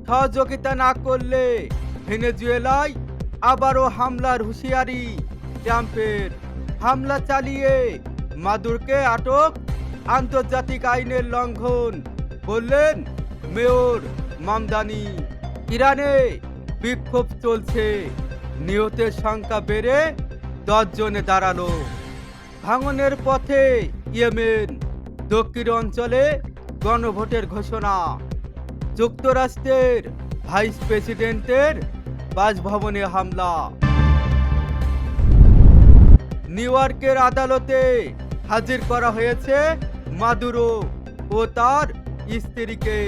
সহযোগিতা না করলে ভেনেজুয়েলায় আবারও হামলার হুঁশিয়ারি ট্রাম্পের। হামলা চালিয়ে মাদুরোকে আটক, আন্তর্জাতিক আইনের লঙ্ঘন বললেন মেয়র মামদানি। ইরানে বিক্ষোভ চলছে, নিহতের সংখ্যা বেড়ে 10 জনে দাঁড়ালো। ভাঙনের পথে ইয়েমেন, দক্ষিণ অঞ্চলে গণভোটের ঘোষণা। যুক্তরাষ্ট্রের ভাইস প্রেসিডেন্টের বাসভবনে হামলা। নিউ ইয়র্কের আদালতে হাজির করা হয়েছে মাদুরো ও তার স্ত্রীকে।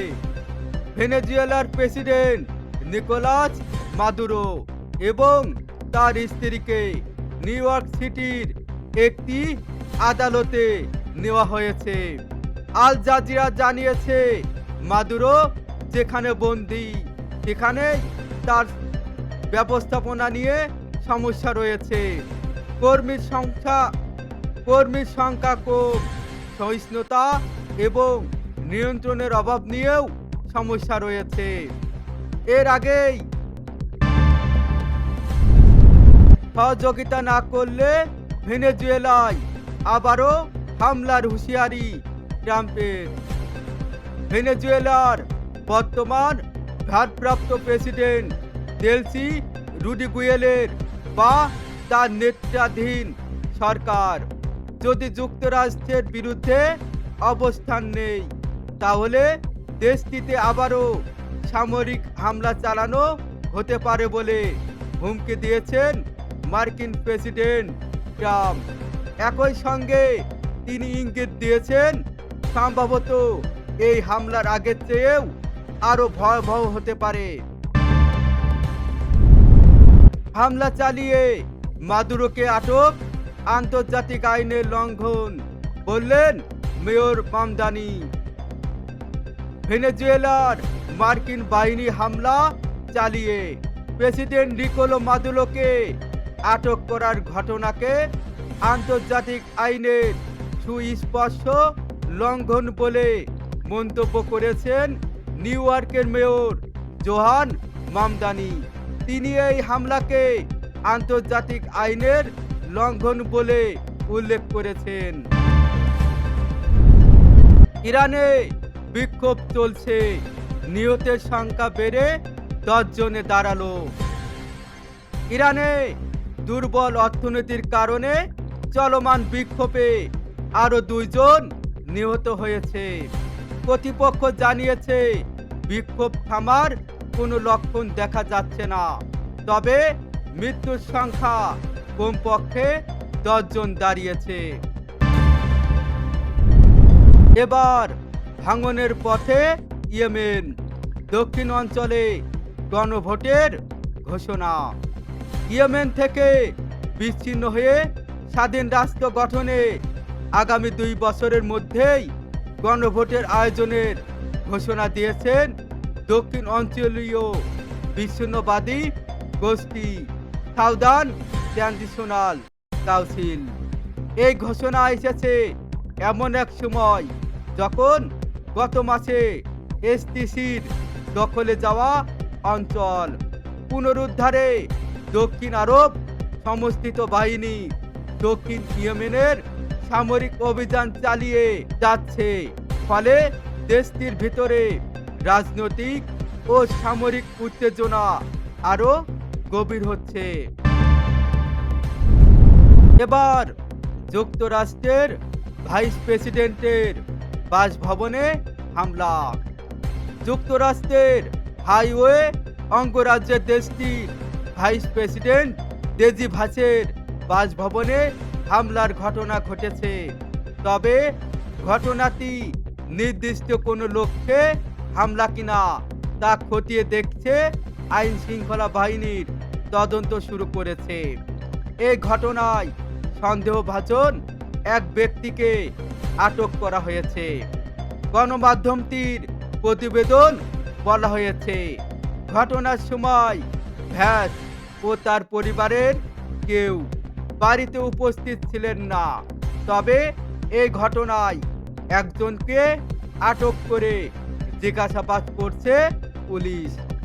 ভেনেজুয়েলার প্রেসিডেন্ট নিকোলাস মাদুরো এবং তার স্ত্রীকে নিউ ইয়র্ক সিটির একটি আদালতে নেওয়া হয়েছে। আল জাজিরা জানিয়েছে মাদুরো যেখানে বন্দী সেখানে তার ব্যবস্থাপনা নিয়ে সমস্যা রয়েছে। কর্মীর সংখ্যা কম, সহিষ্ণুতা এবং নিয়ন্ত্রণের অভাব নিয়েও সমস্যা রয়েছে। এর আগেই সহযোগিতা না করলে ভেনেজুয়েলায় আবারও হামলার হুঁশিয়ারি ট্রাম্পের। ভেনেজুয়েলার বর্তমান ভারপ্রাপ্ত প্রেসিডেন্ট দেলসি রুডিগুয়েলের বা তার নেতৃত্বাধীন সরকার যদি যুক্তরাষ্ট্রের বিরুদ্ধে অবস্থান নেই, তাহলে দেশটিতে আবারও সামরিক হামলা চালানো হতে পারে বলে হুমকি দিয়েছেন মার্কিন প্রেসিডেন্ট ট্রাম্প। একই সঙ্গে তিনি ইঙ্গিত দিয়েছেন সম্ভবত এই হামলার আগের চেয়েও আরো ভয়াবহ হতে পারে। হামলা চালিয়ে মাদুরোকে আটক, আন্তর্জাতিক আইনের লঙ্ঘন বললেন মেয়র মামদানি। ভেনেজুয়েলার মার্কিন বাহিনী হামলা চালিয়ে প্রেসিডেন্ট নিকোলো মাদুরোকে আটক করার ঘটনাকে আন্তর্জাতিক আইনের সুস্পষ্ট লঙ্ঘন বলে মন্তব্য করেছেন নিউ ইয়র্কের মেয়র জোহান মামদানি। তিনি এই হামলাকে আন্তর্জাতিক আইনের লঙ্ঘন বলে উল্লেখ করেছেন। ইরানে বিক্ষোভ চলছে, নিহতের সংখ্যা বেড়ে 10 জনে দাঁড়ালো। ইরানে দুর্বল অর্থনীতির কারণে চলমান বিক্ষোভে আরো 2 জন নিহত হয়েছে। কর্তৃপক্ষ জানিয়েছে বিক্ষোভ থামার কোনো লক্ষণ দেখা যাচ্ছে না, তবে মৃত্যুর সংখ্যা কমপক্ষে 10 জন দাঁড়িয়েছে। এবার ভাঙনের পথে ইয়েমেন, দক্ষিণ অঞ্চলে গণভোটের ঘোষণা। ইয়েমেন থেকে বিচ্ছিন্ন হয়ে স্বাধীন রাষ্ট্র গঠনে আগামী 2 বছরের মধ্যেই গণভোটের আয়োজনের ঘোষণা দিয়েছেন দক্ষিণ অঞ্চলীয় বিচ্ছিন্নবাদী গোষ্ঠী সাউদার্ন ট্রানজিশনাল কাউন্সিল। এই ঘোষণা এসেছে এমন এক সময় যখন গত মাসে এসটিসির দখলে যাওয়া অঞ্চল পুনরুদ্ধারে দক্ষিণ আরব সমর্থিত বাহিনী দক্ষিণ ইয়েমেনের সামরিক অভিযান চালিয়ে যাচ্ছে। ফলে দেশটির ভিতরে রাজনৈতিক ও সামরিক উত্তেজনা আরো গভীর হচ্ছে। এবার যুক্তরাষ্ট্রের ভাইস প্রেসিডেন্টের বাসভবনে হামলা। যুক্তরাষ্ট্রের হাইওয়ে অঙ্গরাজ্যের দেশটির ভাইস প্রেসিডেন্ট জেডি ভান্সের বাসভবনে হামলার ঘটনা ঘটেছে। তবে ঘটনাটি নির্দিষ্ট কোনো লক্ষ্যে হামলা কিনা তা খতিয়ে দেখছে আইন শৃঙ্খলা বাহিনীর তদন্ত শুরু করেছে। এই ঘটনায় সন্দেহভাজন এক ব্যক্তিকে আটক করা হয়েছে। গণমাধ্যমটির প্রতিবেদন বলা হয়েছে ঘটনার সময় ভ্যাস ও তার পরিবারের কেউ বাড়িতে উপস্থিত ছিলেন না। তবে এই ঘটনায় একজনকে আটক করে জিজ্ঞাসাবাদ করছে পুলিশ।